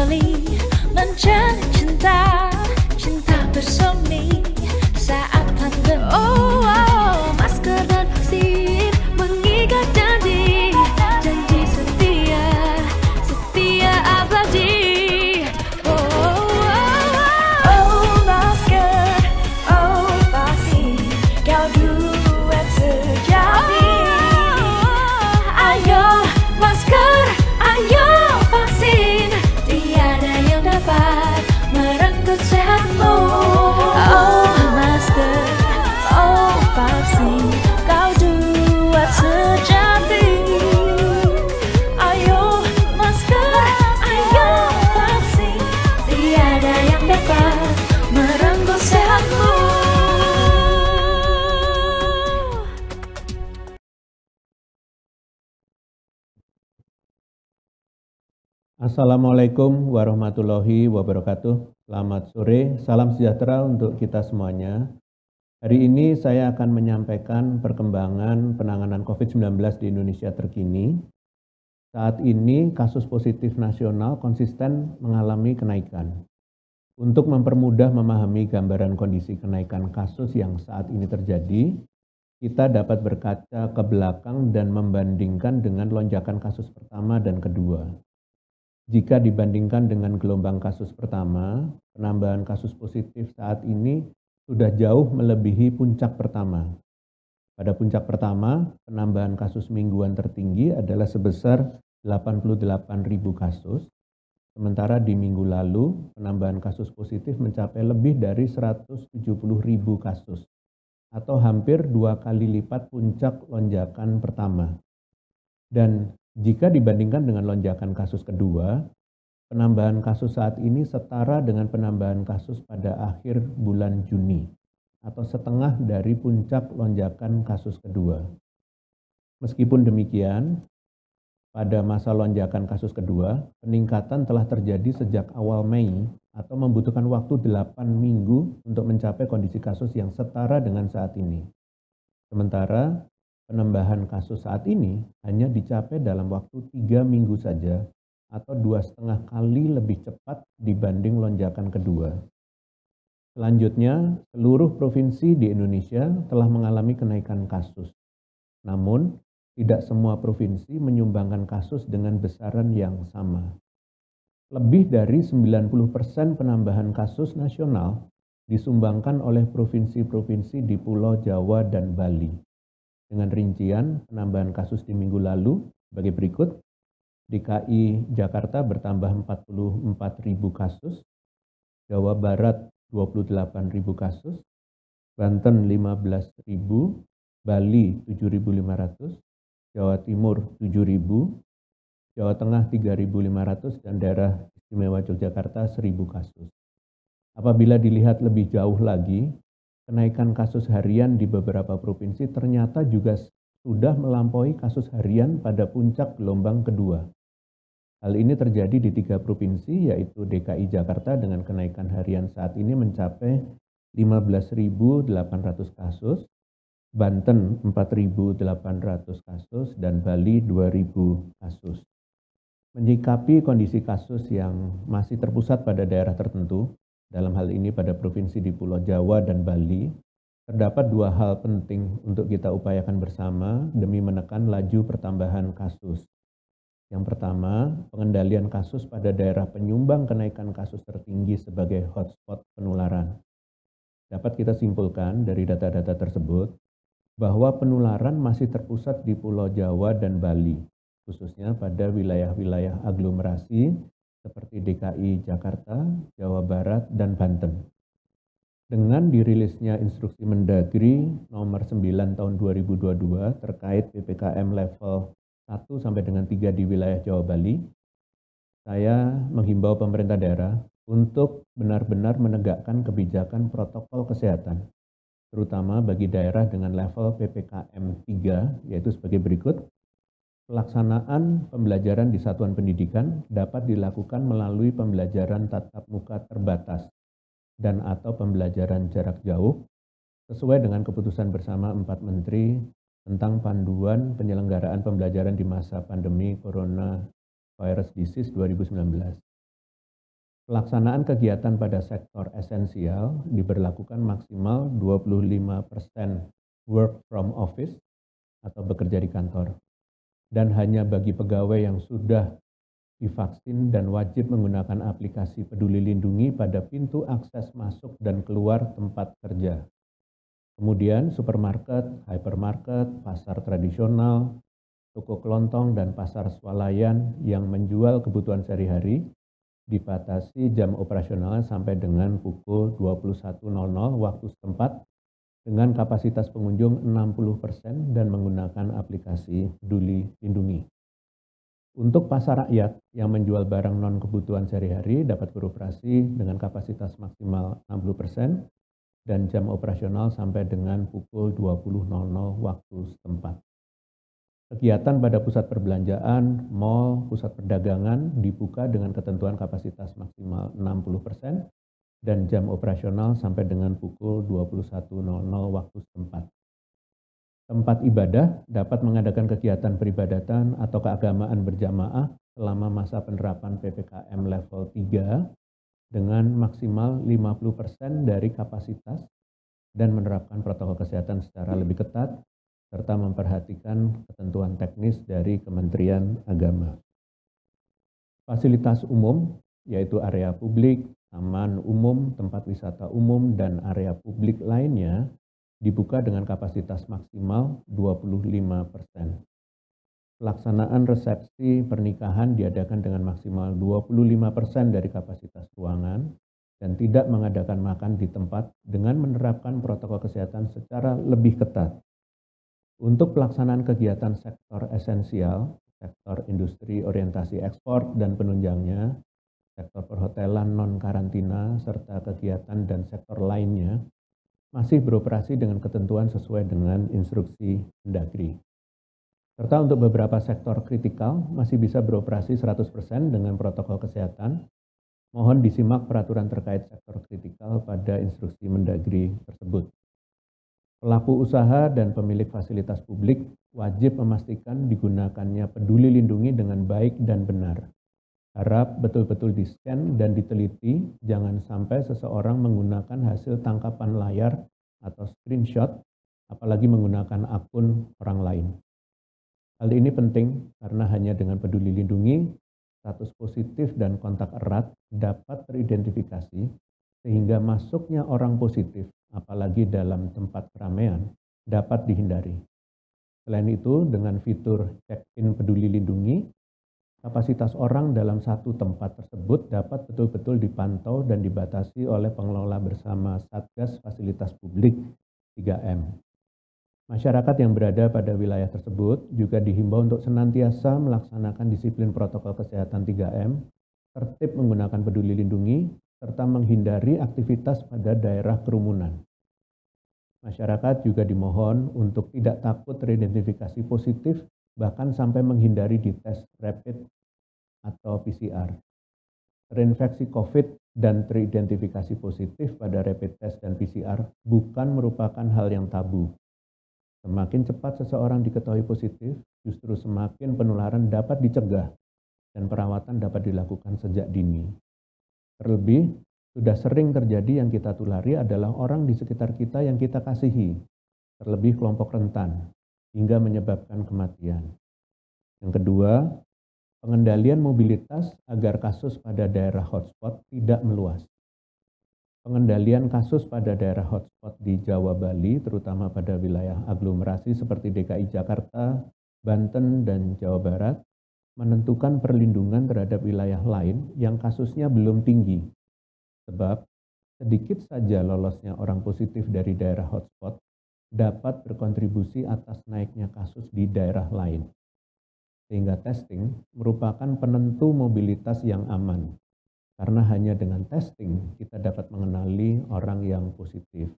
saling mencari cinta, cinta bersemi saat pandemi. Masker dan vaksin mengikat janji, janji setia, setia abadi. Masker, vaksin, kau duet sejati. Ayo masker, ayo vaksin, tiada yang dapat merenggut sehatmu. Masker, vaksin, kau duet sejati. Ayo masker, ayo vaksin, tiada yang dapat merenggut sehatmu. Assalamualaikum warahmatullahi wabarakatuh. Selamat sore, salam sejahtera untuk kita semuanya. Hari ini saya akan menyampaikan perkembangan penanganan COVID-19 di Indonesia terkini. Saat ini kasus positif nasional konsisten mengalami kenaikan. Untuk mempermudah memahami gambaran kondisi kenaikan kasus yang saat ini terjadi, kita dapat berkaca ke belakang dan membandingkan dengan lonjakan kasus pertama dan kedua. Jika dibandingkan dengan gelombang kasus pertama, penambahan kasus positif saat ini sudah jauh melebihi puncak pertama. Pada puncak pertama, penambahan kasus mingguan tertinggi adalah sebesar 88.000 kasus, sementara di minggu lalu penambahan kasus positif mencapai lebih dari 170.000 kasus, atau hampir 2 kali lipat puncak lonjakan pertama. Dan jika dibandingkan dengan lonjakan kasus kedua, penambahan kasus saat ini setara dengan penambahan kasus pada akhir bulan Juni, atau setengah dari puncak lonjakan kasus kedua. Meskipun demikian, pada masa lonjakan kasus kedua, peningkatan telah terjadi sejak awal Mei atau membutuhkan waktu 8 minggu untuk mencapai kondisi kasus yang setara dengan saat ini. Sementara penambahan kasus saat ini hanya dicapai dalam waktu 3 minggu saja atau 2,5 kali lebih cepat dibanding lonjakan kedua. Selanjutnya, seluruh provinsi di Indonesia telah mengalami kenaikan kasus. Namun, tidak semua provinsi menyumbangkan kasus dengan besaran yang sama. Lebih dari 90% penambahan kasus nasional disumbangkan oleh provinsi-provinsi di Pulau Jawa dan Bali. Dengan rincian penambahan kasus di minggu lalu sebagai berikut: DKI Jakarta bertambah 44.000 kasus, Jawa Barat 28.000 kasus, Banten 15.000, Bali 7.500, Jawa Timur 7.000, Jawa Tengah 3.500, dan daerah istimewa Yogyakarta 1.000 kasus. Apabila dilihat lebih jauh lagi, kenaikan kasus harian di beberapa provinsi ternyata juga sudah melampaui kasus harian pada puncak gelombang kedua. Hal ini terjadi di 3 provinsi, yaitu DKI Jakarta dengan kenaikan harian saat ini mencapai 15.800 kasus, Banten 4.800 kasus, dan Bali 2.000 kasus. Menyikapi kondisi kasus yang masih terpusat pada daerah tertentu, dalam hal ini pada provinsi di Pulau Jawa dan Bali, terdapat 2 hal penting untuk kita upayakan bersama demi menekan laju pertambahan kasus. Yang pertama, pengendalian kasus pada daerah penyumbang kenaikan kasus tertinggi sebagai hotspot penularan. Dapat kita simpulkan dari data-data tersebut bahwa penularan masih terpusat di Pulau Jawa dan Bali, khususnya pada wilayah-wilayah aglomerasi seperti DKI Jakarta, Jawa Barat, dan Banten. Dengan dirilisnya instruksi Mendagri nomor 9 tahun 2022 terkait PPKM level 1 sampai dengan 3 di wilayah Jawa Bali, saya menghimbau pemerintah daerah untuk benar-benar menegakkan kebijakan protokol kesehatan, terutama bagi daerah dengan level PPKM 3, yaitu sebagai berikut. Pelaksanaan pembelajaran di satuan pendidikan dapat dilakukan melalui pembelajaran tatap muka terbatas dan atau pembelajaran jarak jauh sesuai dengan keputusan bersama 4 Menteri tentang panduan penyelenggaraan pembelajaran di masa pandemi Coronavirus Disease 2019. Pelaksanaan kegiatan pada sektor esensial diberlakukan maksimal 25% work from office atau bekerja di kantor, dan hanya bagi pegawai yang sudah divaksin dan wajib menggunakan aplikasi Peduli Lindungi pada pintu akses masuk dan keluar tempat kerja. Kemudian supermarket, hypermarket, pasar tradisional, toko kelontong, dan pasar swalayan yang menjual kebutuhan sehari-hari dibatasi jam operasionalnya sampai dengan pukul 21.00 waktu setempat dengan kapasitas pengunjung 60% dan menggunakan aplikasi Peduli Lindungi. Untuk pasar rakyat yang menjual barang non-kebutuhan sehari-hari dapat beroperasi dengan kapasitas maksimal 60% dan jam operasional sampai dengan pukul 20.00 waktu setempat. Kegiatan pada pusat perbelanjaan, mal, pusat perdagangan dibuka dengan ketentuan kapasitas maksimal 60% dan jam operasional sampai dengan pukul 21.00 waktu setempat. Tempat ibadah dapat mengadakan kegiatan peribadatan atau keagamaan berjamaah selama masa penerapan PPKM level 3 dengan maksimal 50% dari kapasitas dan menerapkan protokol kesehatan secara lebih ketat serta memperhatikan ketentuan teknis dari Kementerian Agama. Fasilitas umum, yaitu area publik, taman umum, tempat wisata umum, dan area publik lainnya, dibuka dengan kapasitas maksimal 25%. Pelaksanaan resepsi pernikahan diadakan dengan maksimal 25% dari kapasitas ruangan dan tidak mengadakan makan di tempat dengan menerapkan protokol kesehatan secara lebih ketat. Untuk pelaksanaan kegiatan sektor esensial, sektor industri orientasi ekspor dan penunjangnya, sektor perhotelan non-karantina, serta kegiatan dan sektor lainnya, masih beroperasi dengan ketentuan sesuai dengan instruksi Mendagri. Serta untuk beberapa sektor kritikal masih bisa beroperasi 100% dengan protokol kesehatan. Mohon disimak peraturan terkait sektor kritikal pada instruksi Mendagri tersebut. Pelaku usaha dan pemilik fasilitas publik wajib memastikan digunakannya Peduli Lindungi dengan baik dan benar. Harap betul-betul di-scan dan diteliti, jangan sampai seseorang menggunakan hasil tangkapan layar atau screenshot, apalagi menggunakan akun orang lain. Hal ini penting karena hanya dengan Peduli Lindungi, status positif dan kontak erat dapat teridentifikasi sehingga masuknya orang positif, apalagi dalam tempat keramaian, dapat dihindari. Selain itu, dengan fitur check-in Peduli Lindungi, kapasitas orang dalam satu tempat tersebut dapat betul-betul dipantau dan dibatasi oleh pengelola bersama Satgas Fasilitas Publik 3M. Masyarakat yang berada pada wilayah tersebut juga dihimbau untuk senantiasa melaksanakan disiplin protokol kesehatan 3M, tertib menggunakan Peduli Lindungi, serta menghindari aktivitas pada daerah kerumunan. Masyarakat juga dimohon untuk tidak takut teridentifikasi positif, bahkan sampai menghindari dites rapid atau PCR. Terinfeksi COVID dan teridentifikasi positif pada rapid test dan PCR bukan merupakan hal yang tabu. Semakin cepat seseorang diketahui positif, justru semakin penularan dapat dicegah dan perawatan dapat dilakukan sejak dini. Terlebih, sudah sering terjadi yang kita tulari adalah orang di sekitar kita yang kita kasihi, terlebih kelompok rentan, hingga menyebabkan kematian. Yang kedua, pengendalian mobilitas agar kasus pada daerah hotspot tidak meluas. Pengendalian kasus pada daerah hotspot di Jawa Bali, terutama pada wilayah aglomerasi seperti DKI Jakarta, Banten, dan Jawa Barat, menentukan perlindungan terhadap wilayah lain yang kasusnya belum tinggi. Sebab, sedikit saja lolosnya orang positif dari daerah hotspot dapat berkontribusi atas naiknya kasus di daerah lain. Sehingga testing merupakan penentu mobilitas yang aman. Karena hanya dengan testing kita dapat mengenali orang yang positif.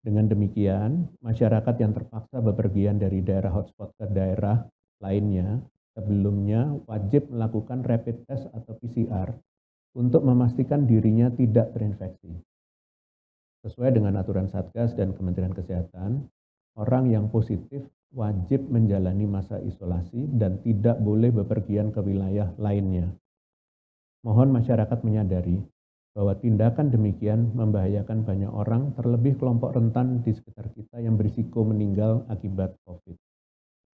Dengan demikian, masyarakat yang terpaksa bepergian dari daerah hotspot ke daerah lainnya sebelumnya wajib melakukan rapid test atau PCR untuk memastikan dirinya tidak terinfeksi. Sesuai dengan aturan Satgas dan Kementerian Kesehatan, orang yang positif wajib menjalani masa isolasi dan tidak boleh bepergian ke wilayah lainnya. Mohon masyarakat menyadari bahwa tindakan demikian membahayakan banyak orang, terlebih kelompok rentan di sekitar kita yang berisiko meninggal akibat COVID.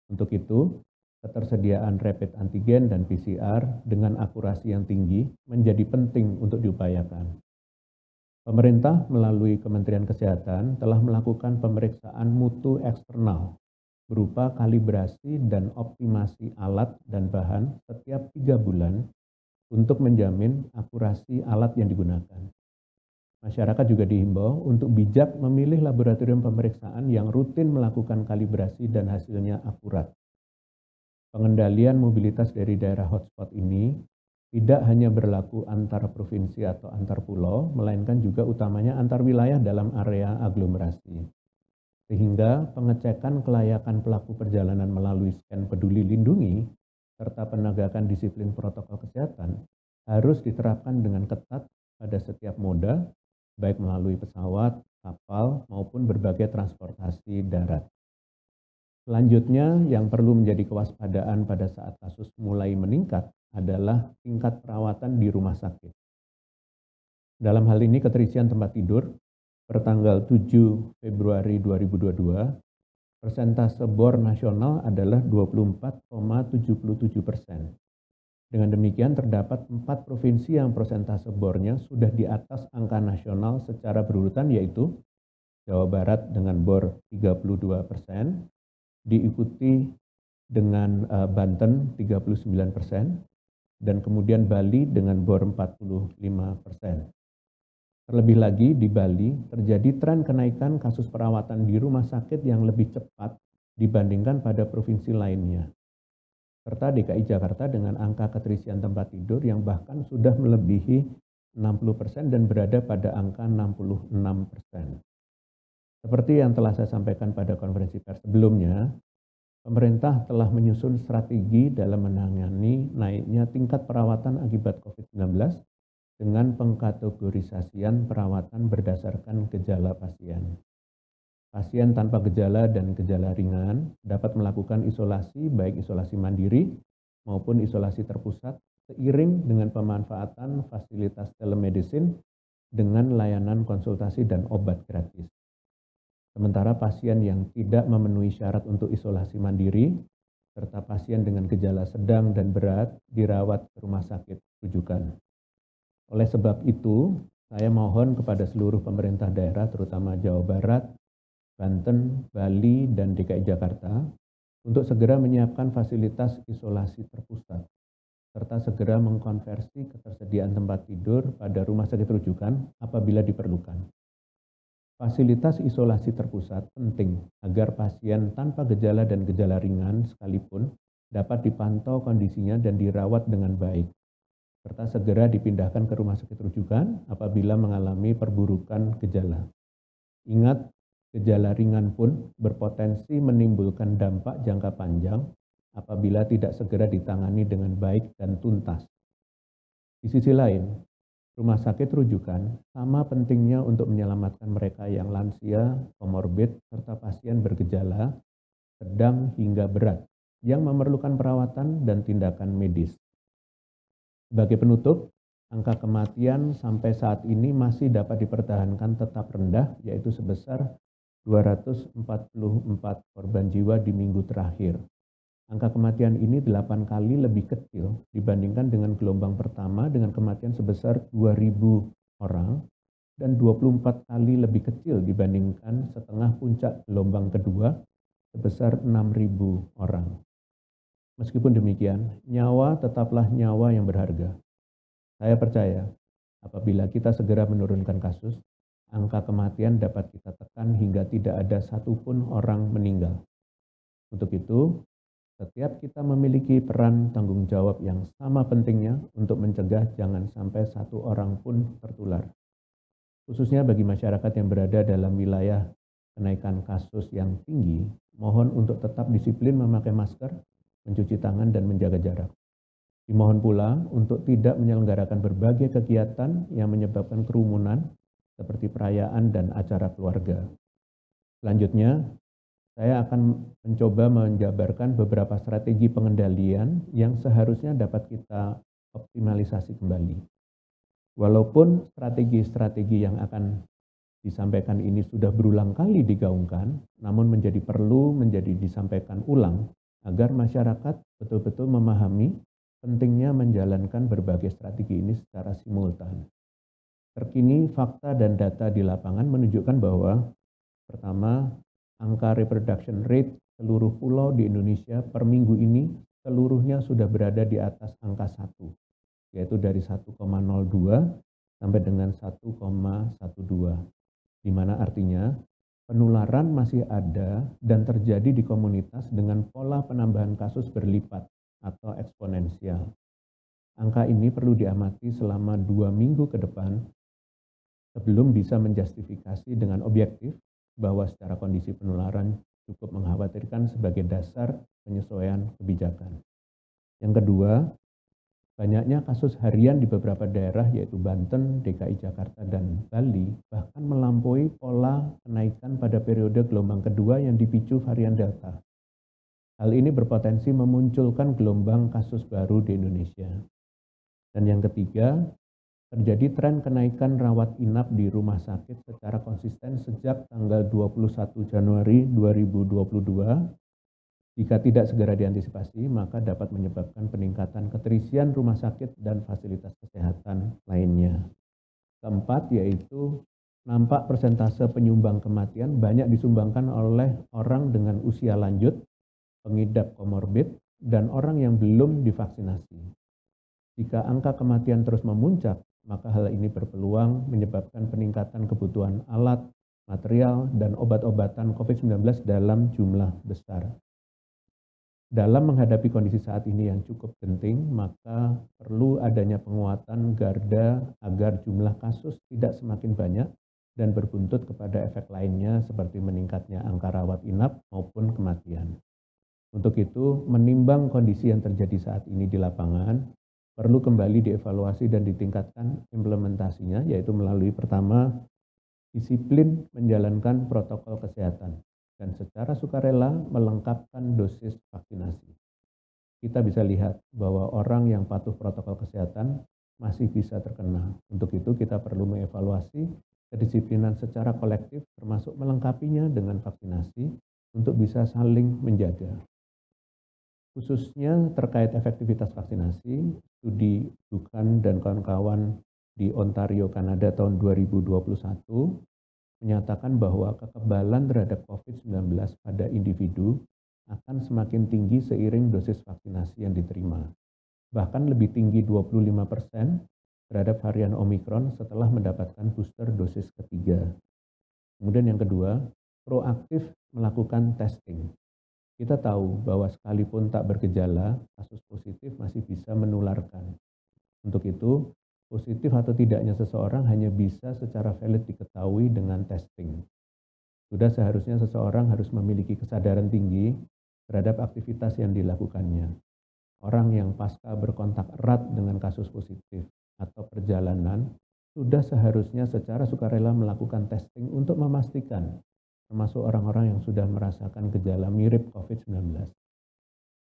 Untuk itu, ketersediaan rapid antigen dan PCR dengan akurasi yang tinggi menjadi penting untuk diupayakan. Pemerintah melalui Kementerian Kesehatan telah melakukan pemeriksaan mutu eksternal berupa kalibrasi dan optimasi alat dan bahan setiap 3 bulan untuk menjamin akurasi alat yang digunakan. Masyarakat juga dihimbau untuk bijak memilih laboratorium pemeriksaan yang rutin melakukan kalibrasi dan hasilnya akurat. Pengendalian mobilitas dari daerah hotspot ini tidak hanya berlaku antar provinsi atau antar pulau, melainkan juga utamanya antar wilayah dalam area aglomerasi. Sehingga pengecekan kelayakan pelaku perjalanan melalui scan peduli lindungi serta penegakan disiplin protokol kesehatan harus diterapkan dengan ketat pada setiap moda, baik melalui pesawat, kapal, maupun berbagai transportasi darat. Selanjutnya, yang perlu menjadi kewaspadaan pada saat kasus mulai meningkat adalah tingkat perawatan di rumah sakit. Dalam hal ini, keterisian tempat tidur pertanggal 7 Februari 2022, persentase BOR nasional adalah 24,77%. Dengan demikian terdapat 4 provinsi yang persentase BOR-nya sudah di atas angka nasional secara berurutan, yaitu Jawa Barat dengan BOR 32%, diikuti dengan Banten 39%, dan kemudian Bali dengan BOR 45%. Terlebih lagi di Bali terjadi tren kenaikan kasus perawatan di rumah sakit yang lebih cepat dibandingkan pada provinsi lainnya. Serta DKI Jakarta dengan angka keterisian tempat tidur yang bahkan sudah melebihi 60% dan berada pada angka 66%. Seperti yang telah saya sampaikan pada konferensi pers sebelumnya, pemerintah telah menyusun strategi dalam menangani naiknya tingkat perawatan akibat COVID-19 dengan pengkategorisasian perawatan berdasarkan gejala pasien. Pasien tanpa gejala dan gejala ringan dapat melakukan isolasi, baik isolasi mandiri maupun isolasi terpusat, seiring dengan pemanfaatan fasilitas telemedicine dengan layanan konsultasi dan obat gratis. Sementara pasien yang tidak memenuhi syarat untuk isolasi mandiri, serta pasien dengan gejala sedang dan berat dirawat ke rumah sakit rujukan. Oleh sebab itu, saya mohon kepada seluruh pemerintah daerah, terutama Jawa Barat, Banten, Bali, dan DKI Jakarta, untuk segera menyiapkan fasilitas isolasi terpusat, serta segera mengkonversi ketersediaan tempat tidur pada rumah sakit rujukan apabila diperlukan. Fasilitas isolasi terpusat penting agar pasien tanpa gejala dan gejala ringan sekalipun dapat dipantau kondisinya dan dirawat dengan baik, serta segera dipindahkan ke rumah sakit rujukan apabila mengalami perburukan gejala. Ingat, gejala ringan pun berpotensi menimbulkan dampak jangka panjang apabila tidak segera ditangani dengan baik dan tuntas. Di sisi lain, rumah sakit rujukan sama pentingnya untuk menyelamatkan mereka yang lansia, komorbid, serta pasien bergejala sedang hingga berat yang memerlukan perawatan dan tindakan medis. Sebagai penutup, angka kematian sampai saat ini masih dapat dipertahankan tetap rendah, yaitu sebesar 244 korban jiwa di minggu terakhir. Angka kematian ini 8 kali lebih kecil dibandingkan dengan gelombang pertama dengan kematian sebesar 2.000 orang dan 24 kali lebih kecil dibandingkan setengah puncak gelombang kedua sebesar 6.000 orang. Meskipun demikian, nyawa tetaplah nyawa yang berharga. Saya percaya, apabila kita segera menurunkan kasus, angka kematian dapat kita tekan hingga tidak ada satupun orang meninggal. Untuk itu, setiap kita memiliki peran tanggung jawab yang sama pentingnya untuk mencegah jangan sampai satu orang pun tertular. Khususnya bagi masyarakat yang berada dalam wilayah kenaikan kasus yang tinggi, mohon untuk tetap disiplin memakai masker, mencuci tangan, dan menjaga jarak. Dimohon pula untuk tidak menyelenggarakan berbagai kegiatan yang menyebabkan kerumunan seperti perayaan dan acara keluarga. Selanjutnya, saya akan mencoba menjabarkan beberapa strategi pengendalian yang seharusnya dapat kita optimalisasi kembali. Walaupun strategi-strategi yang akan disampaikan ini sudah berulang kali digaungkan, namun menjadi disampaikan ulang agar masyarakat betul-betul memahami pentingnya menjalankan berbagai strategi ini secara simultan. Terkini fakta dan data di lapangan menunjukkan bahwa pertama, angka reproduction rate seluruh pulau di Indonesia per minggu ini seluruhnya sudah berada di atas angka 1, yaitu dari 1,02 sampai dengan 1,12, di mana artinya penularan masih ada dan terjadi di komunitas dengan pola penambahan kasus berlipat atau eksponensial. Angka ini perlu diamati selama 2 minggu ke depan sebelum bisa menjustifikasi dengan objektif bahwa secara kondisi penularan cukup mengkhawatirkan sebagai dasar penyesuaian kebijakan. Yang kedua, banyaknya kasus harian di beberapa daerah yaitu Banten, DKI Jakarta, dan Bali bahkan melampaui pola kenaikan pada periode gelombang kedua yang dipicu varian Delta. Hal ini berpotensi memunculkan gelombang kasus baru di Indonesia. Dan yang ketiga, terjadi tren kenaikan rawat inap di rumah sakit secara konsisten sejak tanggal 21 Januari 2022. Jika tidak segera diantisipasi, maka dapat menyebabkan peningkatan keterisian rumah sakit dan fasilitas kesehatan lainnya. Keempat, yaitu nampak persentase penyumbang kematian banyak disumbangkan oleh orang dengan usia lanjut, pengidap komorbid, dan orang yang belum divaksinasi. Jika angka kematian terus memuncak, maka hal ini berpeluang menyebabkan peningkatan kebutuhan alat, material, dan obat-obatan COVID-19 dalam jumlah besar. Dalam menghadapi kondisi saat ini yang cukup genting, maka perlu adanya penguatan garda agar jumlah kasus tidak semakin banyak dan berbuntut kepada efek lainnya seperti meningkatnya angka rawat inap maupun kematian. Untuk itu, menimbang kondisi yang terjadi saat ini di lapangan, perlu kembali dievaluasi dan ditingkatkan implementasinya, yaitu melalui pertama, disiplin menjalankan protokol kesehatan dan secara sukarela melengkapkan dosis vaksinasi. Kita bisa lihat bahwa orang yang patuh protokol kesehatan masih bisa terkena. Untuk itu kita perlu mengevaluasi kedisiplinan secara kolektif termasuk melengkapinya dengan vaksinasi untuk bisa saling menjaga. Khususnya terkait efektivitas vaksinasi, studi Dukan dan kawan-kawan di Ontario, Kanada tahun 2021 menyatakan bahwa kekebalan terhadap COVID-19 pada individu akan semakin tinggi seiring dosis vaksinasi yang diterima. Bahkan lebih tinggi 25% terhadap varian Omicron setelah mendapatkan booster dosis ketiga. Kemudian yang kedua, proaktif melakukan testing. Kita tahu bahwa sekalipun tak bergejala, kasus positif masih bisa menularkan. Untuk itu, positif atau tidaknya seseorang hanya bisa secara valid diketahui dengan testing. Sudah seharusnya seseorang harus memiliki kesadaran tinggi terhadap aktivitas yang dilakukannya. Orang yang pasca berkontak erat dengan kasus positif atau perjalanan sudah seharusnya secara sukarela melakukan testing untuk memastikan, termasuk orang-orang yang sudah merasakan gejala mirip COVID-19.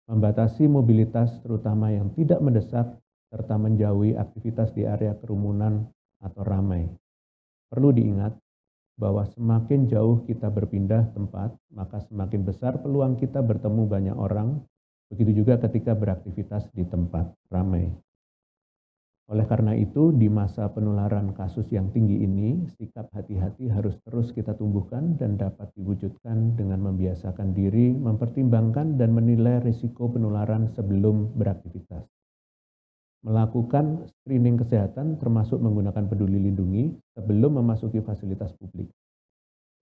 Membatasi mobilitas terutama yang tidak mendesak serta menjauhi aktivitas di area kerumunan atau ramai. Perlu diingat bahwa semakin jauh kita berpindah tempat, maka semakin besar peluang kita bertemu banyak orang, begitu juga ketika beraktivitas di tempat ramai. Oleh karena itu, di masa penularan kasus yang tinggi ini, sikap hati-hati harus terus kita tumbuhkan dan dapat diwujudkan dengan membiasakan diri, mempertimbangkan dan menilai risiko penularan sebelum beraktivitas. Melakukan screening kesehatan termasuk menggunakan peduli lindungi sebelum memasuki fasilitas publik.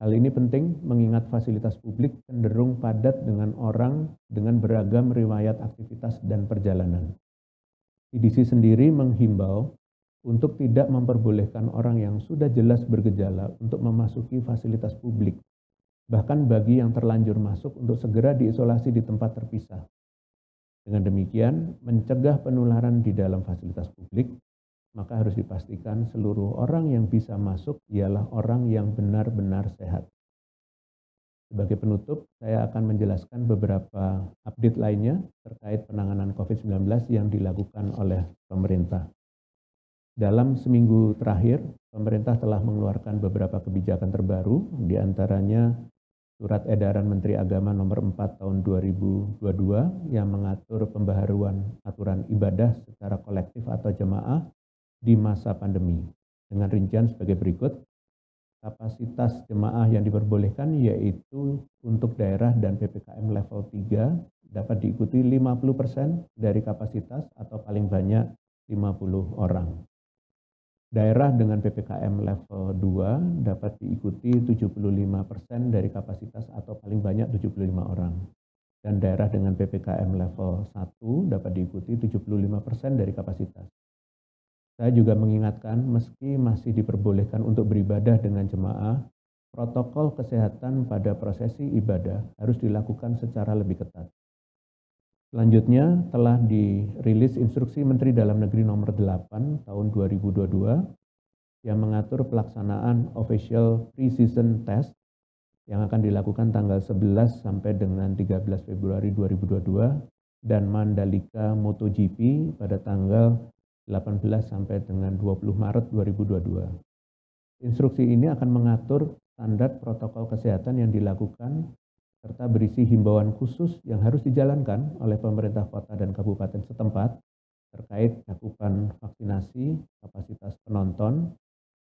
Hal ini penting mengingat fasilitas publik cenderung padat dengan orang dengan beragam riwayat aktivitas dan perjalanan. CDC sendiri menghimbau untuk tidak memperbolehkan orang yang sudah jelas bergejala untuk memasuki fasilitas publik, bahkan bagi yang terlanjur masuk untuk segera diisolasi di tempat terpisah. Dengan demikian, mencegah penularan di dalam fasilitas publik, maka harus dipastikan seluruh orang yang bisa masuk ialah orang yang benar-benar sehat. Sebagai penutup, saya akan menjelaskan beberapa update lainnya terkait penanganan COVID-19 yang dilakukan oleh pemerintah. Dalam seminggu terakhir, pemerintah telah mengeluarkan beberapa kebijakan terbaru, di antaranya Surat Edaran Menteri Agama Nomor 4 Tahun 2022 yang mengatur pembaharuan aturan ibadah secara kolektif atau jemaah di masa pandemi. Dengan rincian sebagai berikut. Kapasitas jemaah yang diperbolehkan yaitu untuk daerah dan PPKM level 3 dapat diikuti 50% dari kapasitas atau paling banyak 50 orang. Daerah dengan PPKM level 2 dapat diikuti 75% dari kapasitas atau paling banyak 75 orang. Dan daerah dengan PPKM level 1 dapat diikuti 75% dari kapasitas. Saya juga mengingatkan meski masih diperbolehkan untuk beribadah dengan jemaah, protokol kesehatan pada prosesi ibadah harus dilakukan secara lebih ketat. Selanjutnya telah dirilis Instruksi Menteri Dalam Negeri Nomor 8 Tahun 2022 yang mengatur pelaksanaan official pre-season test yang akan dilakukan tanggal 11 sampai dengan 13 Februari 2022 dan Mandalika MotoGP pada tanggal 18 sampai dengan 20 Maret 2022. Instruksi ini akan mengatur standar protokol kesehatan yang dilakukan serta berisi himbauan khusus yang harus dijalankan oleh pemerintah kota dan kabupaten setempat terkait cakupan vaksinasi, kapasitas penonton,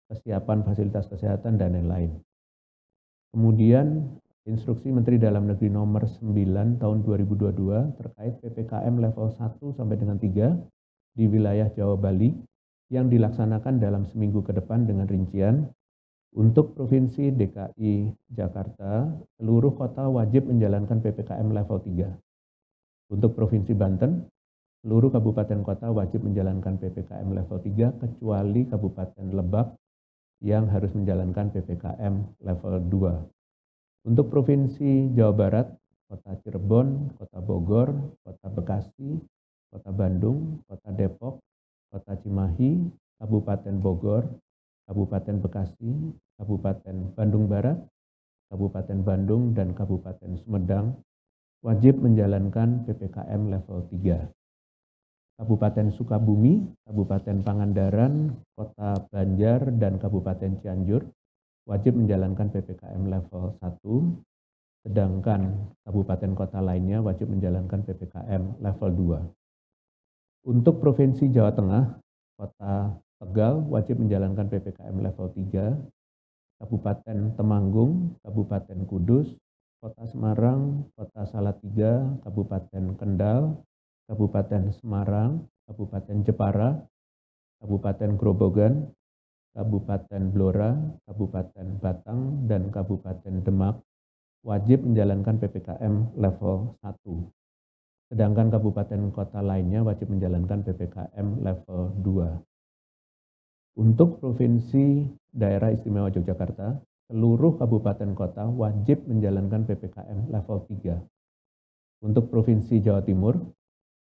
kesiapan fasilitas kesehatan, dan lain-lain. Kemudian Instruksi Menteri Dalam Negeri Nomor 9 Tahun 2022 terkait PPKM level 1 sampai dengan 3 di wilayah Jawa Bali yang dilaksanakan dalam seminggu ke depan dengan rincian untuk Provinsi DKI Jakarta, seluruh kota wajib menjalankan PPKM level 3. Untuk Provinsi Banten, seluruh kabupaten kota wajib menjalankan PPKM level 3 kecuali Kabupaten Lebak yang harus menjalankan PPKM level 2. Untuk Provinsi Jawa Barat, Kota Cirebon, Kota Bogor, Kota Bekasi, Kota Bandung, Kota Depok, Kota Cimahi, Kabupaten Bogor, Kabupaten Bekasi, Kabupaten Bandung Barat, Kabupaten Bandung, dan Kabupaten Sumedang wajib menjalankan PPKM level 3. Kabupaten Sukabumi, Kabupaten Pangandaran, Kota Banjar, dan Kabupaten Cianjur wajib menjalankan PPKM level 1, sedangkan kabupaten kota lainnya wajib menjalankan PPKM level 2. Untuk Provinsi Jawa Tengah, Kota Tegal wajib menjalankan PPKM level 3, Kabupaten Temanggung, Kabupaten Kudus, Kota Semarang, Kota Salatiga, Kabupaten Kendal, Kabupaten Semarang, Kabupaten Jepara, Kabupaten Grobogan, Kabupaten Blora, Kabupaten Batang, dan Kabupaten Demak wajib menjalankan PPKM level 1. Sedangkan kabupaten kota lainnya wajib menjalankan PPKM level 2. Untuk Provinsi Daerah Istimewa Yogyakarta, seluruh kabupaten kota wajib menjalankan PPKM level 3. Untuk Provinsi Jawa Timur,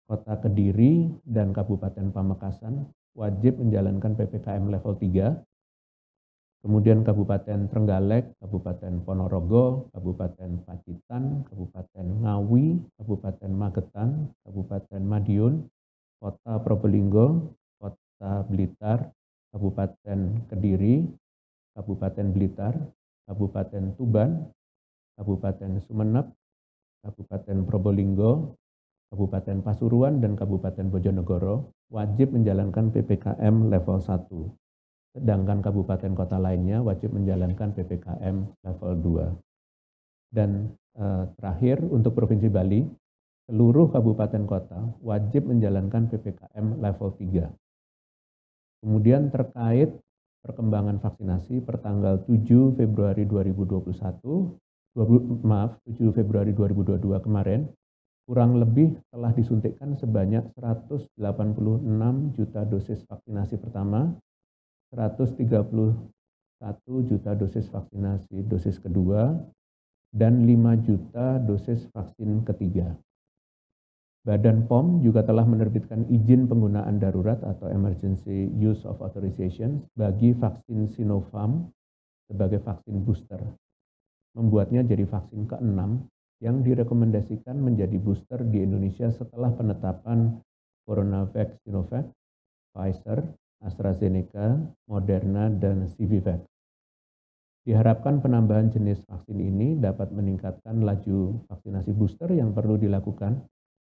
Kota Kediri dan Kabupaten Pamekasan wajib menjalankan PPKM level 3. Kemudian Kabupaten Trenggalek, Kabupaten Ponorogo, Kabupaten Pacitan, Kabupaten Ngawi, Kabupaten Magetan, Kabupaten Madiun, Kota Probolinggo, Kota Blitar, Kabupaten Kediri, Kabupaten Blitar, Kabupaten Tuban, Kabupaten Sumeneb, Kabupaten Probolinggo, Kabupaten Pasuruan, dan Kabupaten Bojonegoro wajib menjalankan PPKM level 1. Sedangkan kabupaten kota lainnya wajib menjalankan PPKM level 2. Dan terakhir untuk Provinsi Bali, seluruh kabupaten kota wajib menjalankan PPKM level 3. Kemudian terkait perkembangan vaksinasi pertanggal 7 Februari 2022 kemarin, kurang lebih telah disuntikkan sebanyak 186 juta dosis vaksinasi pertama, 131 juta dosis vaksinasi dosis kedua, dan 5 juta dosis vaksin ketiga. Badan POM juga telah menerbitkan izin penggunaan darurat atau Emergency Use of Authorization bagi vaksin Sinopharm sebagai vaksin booster. membuatnya jadi vaksin ke-6 yang direkomendasikan menjadi booster di Indonesia setelah penetapan CoronaVac Sinovac, Pfizer, AstraZeneca, Moderna, dan Sinovac. Diharapkan penambahan jenis vaksin ini dapat meningkatkan laju vaksinasi booster yang perlu dilakukan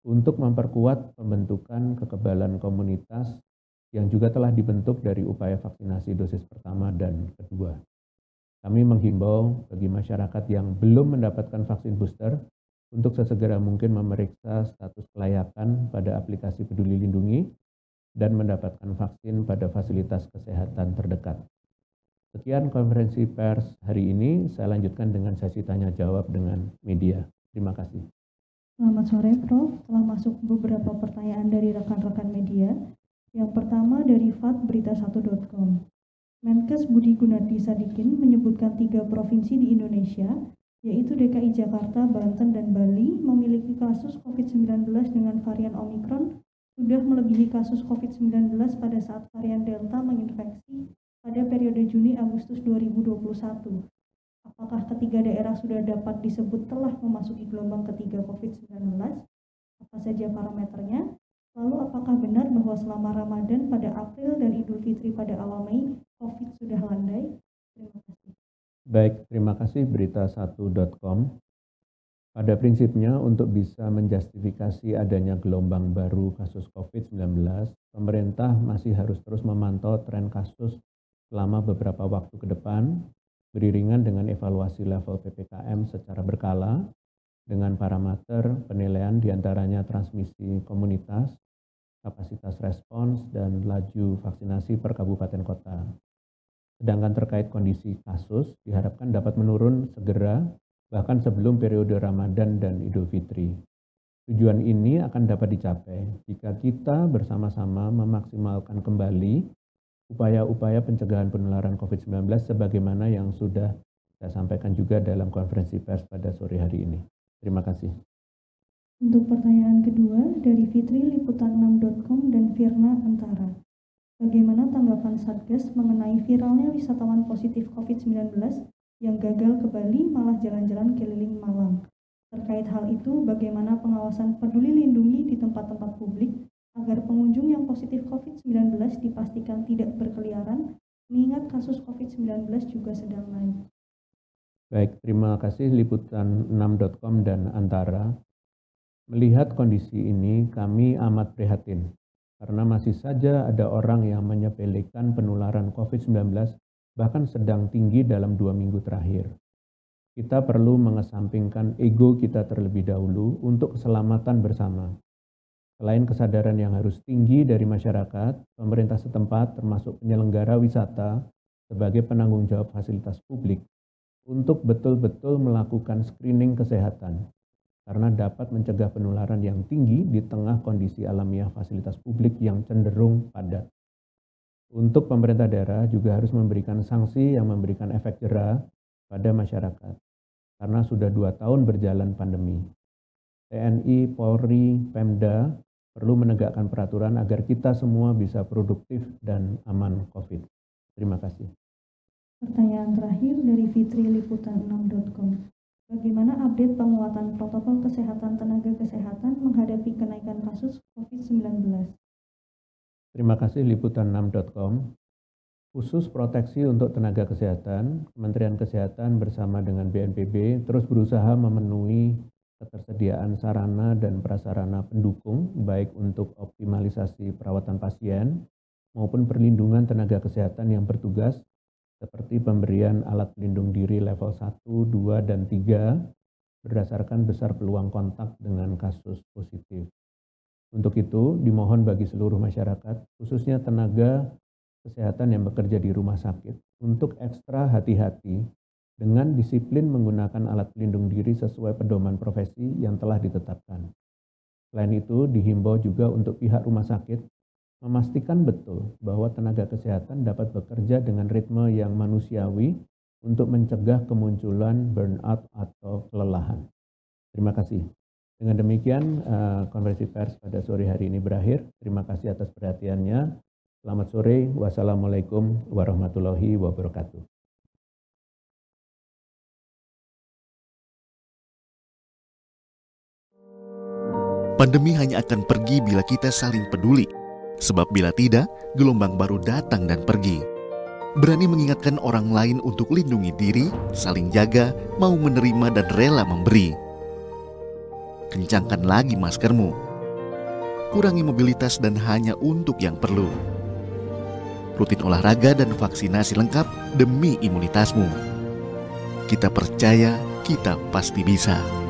untuk memperkuat pembentukan kekebalan komunitas yang juga telah dibentuk dari upaya vaksinasi dosis pertama dan kedua. Kami menghimbau bagi masyarakat yang belum mendapatkan vaksin booster untuk sesegera mungkin memeriksa status kelayakan pada aplikasi Peduli Lindungi dan mendapatkan vaksin pada fasilitas kesehatan terdekat. Sekian konferensi pers hari ini, saya lanjutkan dengan sesi tanya jawab dengan media. Terima kasih. Selamat sore Prof, telah masuk beberapa pertanyaan dari rekan-rekan media. Yang pertama dari fatberita1.com. Menkes Budi Gunadi Sadikin menyebutkan 3 provinsi di Indonesia, yaitu DKI Jakarta, Banten, dan Bali, memiliki kasus COVID-19 dengan varian Omikron sudah melebihi kasus COVID-19 pada saat varian Delta menginfeksi pada periode Juni-Agustus 2021. Apakah ketiga daerah sudah dapat disebut telah memasuki gelombang ketiga COVID-19? Apa saja parameternya? Lalu apakah benar bahwa selama Ramadan pada April dan Idul Fitri pada awal Mei, COVID sudah landai? Terima kasih. Baik, terima kasih berita1.com. Pada prinsipnya, untuk bisa menjustifikasi adanya gelombang baru kasus COVID-19, pemerintah masih harus terus memantau tren kasus selama beberapa waktu ke depan, beriringan dengan evaluasi level PPKM secara berkala, dengan parameter penilaian diantaranya transmisi komunitas, kapasitas respons, dan laju vaksinasi per kabupaten kota. Sedangkan terkait kondisi kasus, diharapkan dapat menurun segera, bahkan sebelum periode Ramadan dan Idul Fitri. Tujuan ini akan dapat dicapai jika kita bersama-sama memaksimalkan kembali upaya-upaya pencegahan penularan COVID-19 sebagaimana yang sudah saya sampaikan juga dalam konferensi pers pada sore hari ini. Terima kasih. Untuk pertanyaan kedua dari Fitri Liputan6.com dan Firna Antara. Bagaimana tanggapan Satgas mengenai viralnya wisatawan positif COVID-19 yang gagal ke Bali malah jalan-jalan keliling Malang? Terkait hal itu, bagaimana pengawasan Peduli Lindungi di tempat-tempat publik agar pengunjung yang positif COVID-19 dipastikan tidak berkeliaran, mengingat kasus COVID-19 juga sedang naik. Baik, terima kasih Liputan6.com dan Antara. Melihat kondisi ini, kami amat prihatin, karena masih saja ada orang yang menyepelekan penularan COVID-19 bahkan sedang tinggi dalam 2 minggu terakhir. Kita perlu mengesampingkan ego kita terlebih dahulu untuk keselamatan bersama. Selain kesadaran yang harus tinggi dari masyarakat, pemerintah setempat termasuk penyelenggara wisata sebagai penanggung jawab fasilitas publik untuk betul-betul melakukan screening kesehatan karena dapat mencegah penularan yang tinggi di tengah kondisi alamiah fasilitas publik yang cenderung padat. Untuk pemerintah daerah juga harus memberikan sanksi yang memberikan efek jera pada masyarakat karena sudah 2 tahun berjalan pandemi. TNI, Polri, Pemda perlu menegakkan peraturan agar kita semua bisa produktif dan aman COVID. Terima kasih. Pertanyaan terakhir dari Fitri Liputan6.com. Bagaimana update penguatan protokol kesehatan tenaga kesehatan menghadapi kenaikan kasus COVID-19? Terima kasih Liputan6.com. Khusus proteksi untuk tenaga kesehatan, Kementerian Kesehatan bersama dengan BNPB terus berusaha memenuhi ketersediaan sarana dan prasarana pendukung baik untuk optimalisasi perawatan pasien maupun perlindungan tenaga kesehatan yang bertugas seperti pemberian alat pelindung diri level 1, 2, dan 3 berdasarkan besar peluang kontak dengan kasus positif. Untuk itu, dimohon bagi seluruh masyarakat, khususnya tenaga kesehatan yang bekerja di rumah sakit, untuk ekstra hati-hati dengan disiplin menggunakan alat pelindung diri sesuai pedoman profesi yang telah ditetapkan. Selain itu, dihimbau juga untuk pihak rumah sakit memastikan betul bahwa tenaga kesehatan dapat bekerja dengan ritme yang manusiawi untuk mencegah kemunculan burnout atau kelelahan. Terima kasih. Dengan demikian, konferensi pers pada sore hari ini berakhir. Terima kasih atas perhatiannya. Selamat sore. Wassalamualaikum warahmatullahi wabarakatuh. Pandemi hanya akan pergi bila kita saling peduli. Sebab bila tidak, gelombang baru datang dan pergi. Berani mengingatkan orang lain untuk lindungi diri, saling jaga, mau menerima dan rela memberi. Kencangkan lagi maskermu. Kurangi mobilitas dan hanya untuk yang perlu. Rutin olahraga dan vaksinasi lengkap demi imunitasmu. Kita percaya, kita pasti bisa.